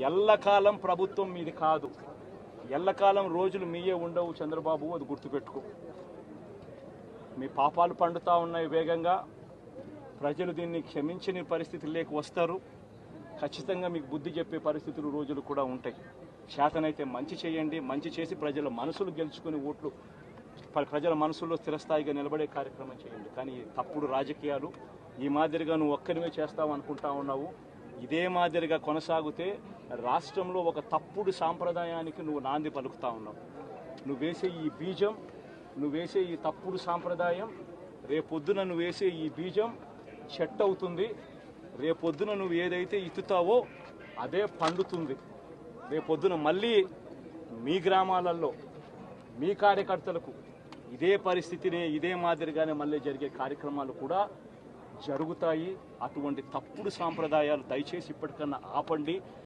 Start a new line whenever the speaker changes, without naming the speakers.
ఎల్లకాలం ప్రభుత్వం మీది కాదు, ఎల్లకాలం రోజులు మీయే ఉండవు చంద్రబాబు, అది గుర్తుపెట్టుకో. మీ పాపాలు పండుతా ఉన్నాయి వేగంగా. ప్రజలు దీన్ని క్షమించని పరిస్థితుల్లోకి వస్తారు. ఖచ్చితంగా మీకు బుద్ధి చెప్పే పరిస్థితులు రోజులు కూడా ఉంటాయి. చేతనైతే మంచి చేయండి, మంచి చేసి ప్రజల మనసులు గెలుచుకుని ఓట్లు ప్రజల మనసుల్లో స్థిరస్థాయిగా నిలబడే కార్యక్రమం చేయండి. కానీ తప్పుడు రాజకీయాలు ఈ మాదిరిగా నువ్వు ఒక్కరిమే చేస్తావు అనుకుంటా ఉన్నావు. ఇదే మాదిరిగా కొనసాగితే రాష్ట్రంలో ఒక తప్పుడు సాంప్రదాయానికి నువ్వు నాంది పలుకుతా ఉన్నావు. నువ్వు వేసే ఈ బీజం, నువ్వు వేసే ఈ తప్పుడు సాంప్రదాయం, రేపొద్దున నువ్వు వేసే ఈ బీజం చెట్టు అవుతుంది. రేపొద్దున నువ్వు ఏదైతే ఇత్తుతావో అదే పండుతుంది. రేపొద్దున మళ్ళీ మీ గ్రామాలలో మీ కార్యకర్తలకు ఇదే పరిస్థితిని ఇదే మాదిరిగానే మళ్ళీ జరిగే కార్యక్రమాలు కూడా జరుగుతాయి. అటువంటి తప్పుడు సాంప్రదాయాలు దయచేసి ఇప్పటికన్నా ఆపండి.